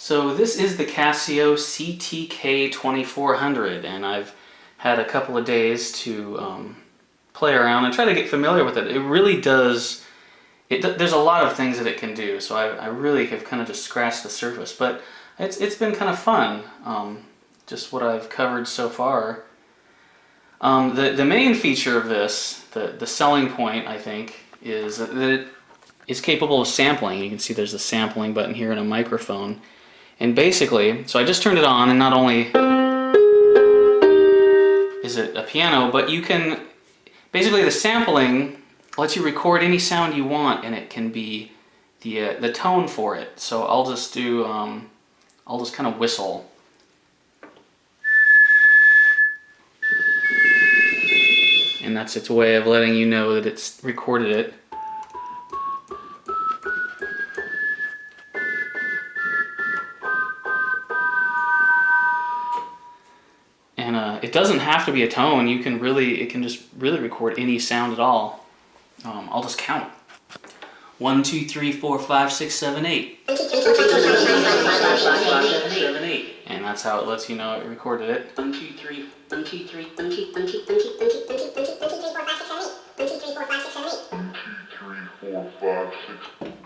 So this is the Casio CTK 2400, and I've had a couple of days to play around and try to get familiar with it. It really does, there's a lot of things that it can do, so I really have kind of just scratched the surface, but it's been kind of fun, just what I've covered so far. The main feature of this, the selling point, I think, is that it is capable of sampling. You can see there's a sampling button here and a microphone. And basically, so I just turned it on, and not only is it a piano, but you can, basically the sampling lets you record any sound you want, and it can be the tone for it. So I'll just do, I'll just kind of whistle. And that's its way of letting you know that it's recorded it. And it doesn't have to be a tone. You can really, it can just really record any sound at all. I'll just count. 1, 2, 3, 4, 5, 6, 7, 8. And that's how it lets you know it recorded it. 1, 2, 3, 1, 2, 3, 1, 2, 1, 2, 1, 2, 1, 2, 1, 2, 1, 2, 1, 2, 1, 2, 3, 4, 5,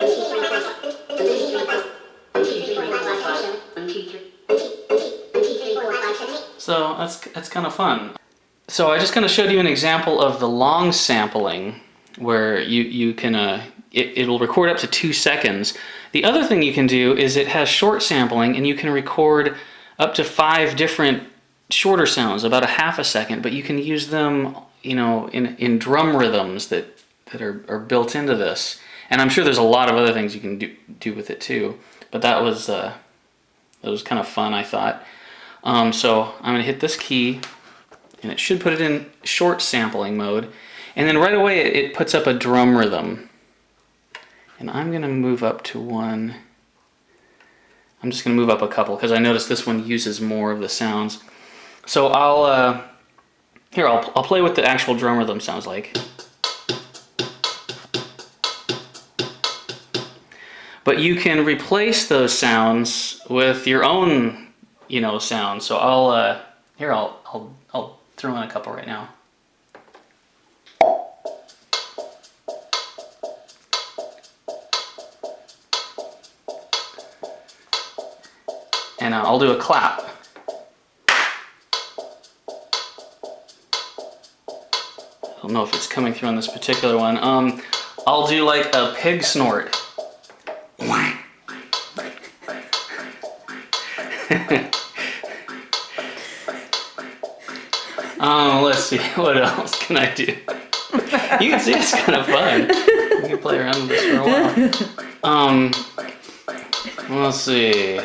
6, 7, 8. 1, 2, 3, 4, 5, 6. So that's kind of fun. So I just kind of showed you an example of the long sampling, where you can it'll record up to 2 seconds. The other thing you can do is it has short sampling, and you can record up to 5 different shorter sounds, about a half a second, but you can use them, you know, in drum rhythms that are built into this. And I'm sure there's a lot of other things you can do with it too. But that was kind of fun, I thought. So I'm going to hit this key, and it should put it in short sampling mode. And then right away it puts up a drum rhythm. And I'm going to move up to one. I'm just going to move up a couple because I noticed this one uses more of the sounds. So I'll play what the actual drum rhythm sounds like. But you can replace those sounds with your own, you know, sound. So I'll throw in a couple right now. And I'll do a clap. I don't know if it's coming through on this particular one. I'll do like a pig snort. Let's see, what else can I do? You can see it's kind of fun. You can play around with this for a while. Let's see.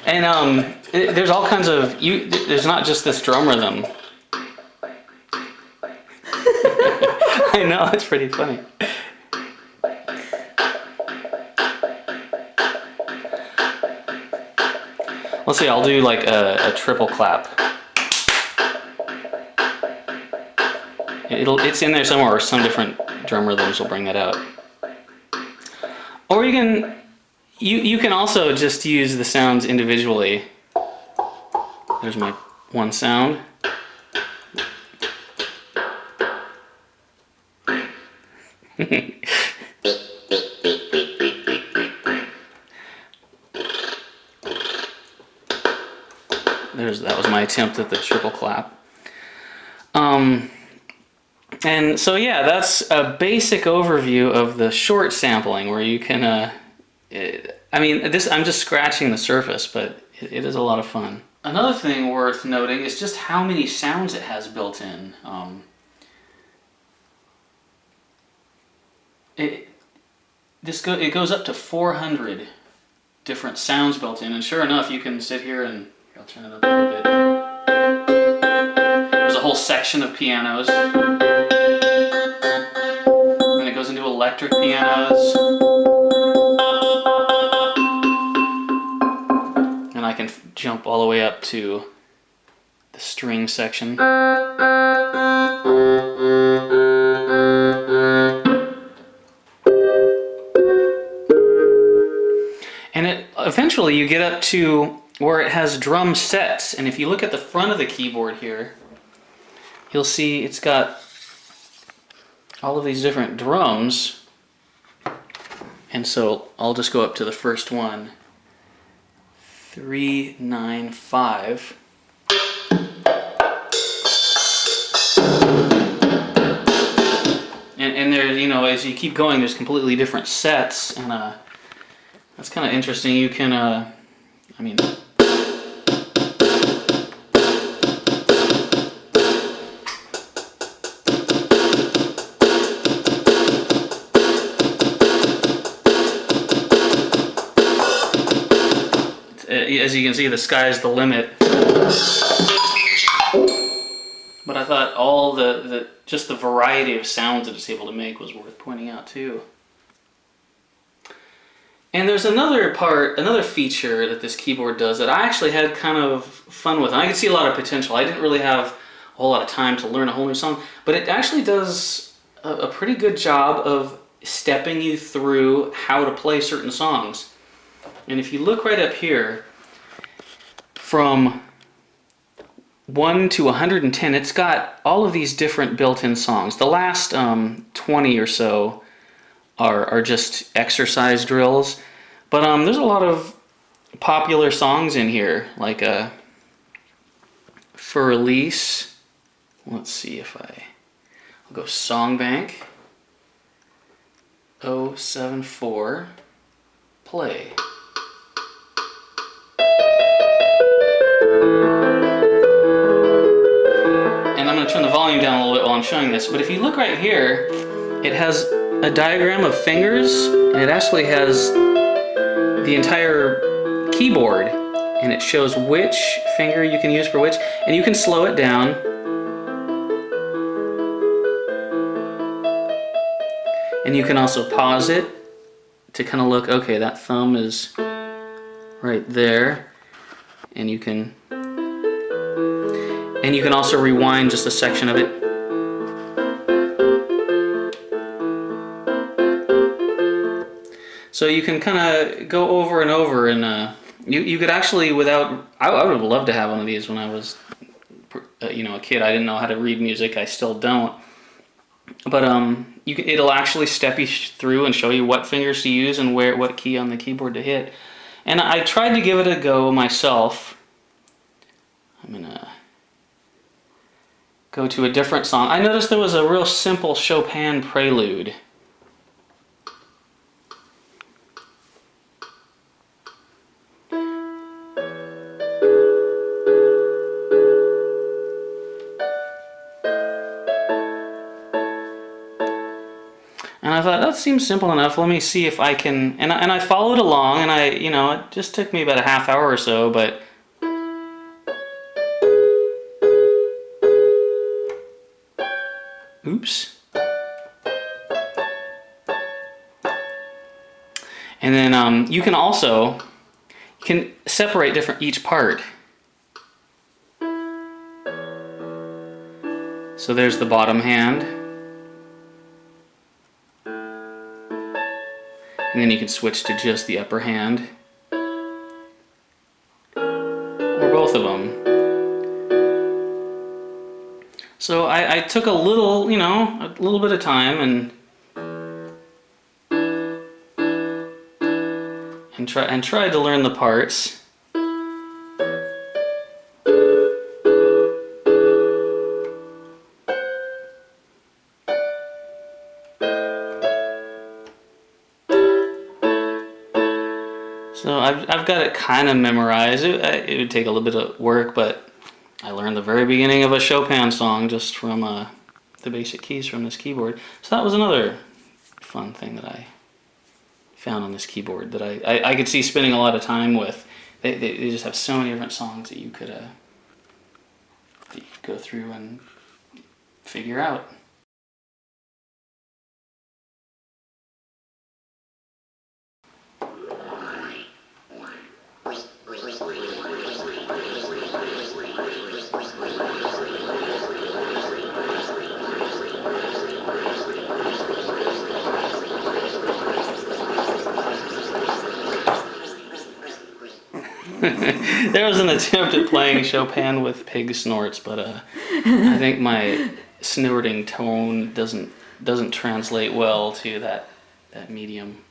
And there's all kinds of, there's not just this drum rhythm. I know, it's pretty funny. Let's see, I'll do like a triple clap. It's in there somewhere, or some different drum rhythms will bring that out. Or you can also just use the sounds individually. There's my one sound. That was my attempt at the triple clap. And so yeah, that's a basic overview of the short sampling, where you can, I mean, I'm just scratching the surface, but it is a lot of fun. Another thing worth noting is just how many sounds it has built in. It goes up to 400 different sounds built in, and sure enough, you can sit here and I'll turn it up a little bit. There's a whole section of pianos. And it goes into electric pianos. And I can jump all the way up to the the string section. And eventually you get up to where it has drum sets, and if you look at the front of the keyboard here, you'll see it's got all of these different drums. And so I'll just go up to the first one. 395. And there, you know, as you keep going, there's completely different sets, and that's kind of interesting. You can, I mean, as you can see, the sky's the limit. But I thought all just the variety of sounds that it's able to make was worth pointing out too. And there's another feature that this keyboard does that I actually had kind of fun with. And I could see a lot of potential. I didn't really have a whole lot of time to learn a whole new song, but it actually does a pretty good job of stepping you through how to play certain songs. And if you look right up here, from 1 to 110, it's got all of these different built-in songs. The last 20 or so are just exercise drills, but there's a lot of popular songs in here, like for release. Let's see if I'll go Song Bank 074 play. And I'm going to turn the volume down a little bit while I'm showing this, but if you look right here, it has a diagram of fingers, and it actually has the entire keyboard, and it shows which finger you can use for which, and you can slow it down. And you can also pause it to kind of look, okay, that thumb is right there, and you can also rewind just a section of it. So you can kind of go over and over, and you could actually, I would have loved to have one of these when I was a kid. I didn't know how to read music. I still don't. But it'll actually step you through and show you what fingers to use and what key on the keyboard to hit. And I tried to give it a go myself. I'm gonna go to a different song. I noticed there was a real simple Chopin prelude. And I thought, that seems simple enough. Let me see if I can... And I followed along, and it just took me about a half hour or so, but... Oops. And then you can separate each part. So there's the bottom hand. And then you can switch to just the upper hand. Or both of them. So I took a little bit of time and tried to learn the parts. So I've got it kind of memorized. It would take a little bit of work, but I learned the very beginning of a Chopin song just from the basic keys from this keyboard. So that was another fun thing that I found on this keyboard that I could see spending a lot of time with. They just have so many different songs that you could go through and figure out. There was an attempt at playing Chopin with pig snorts, but I think my snorting tone doesn't translate well to that medium.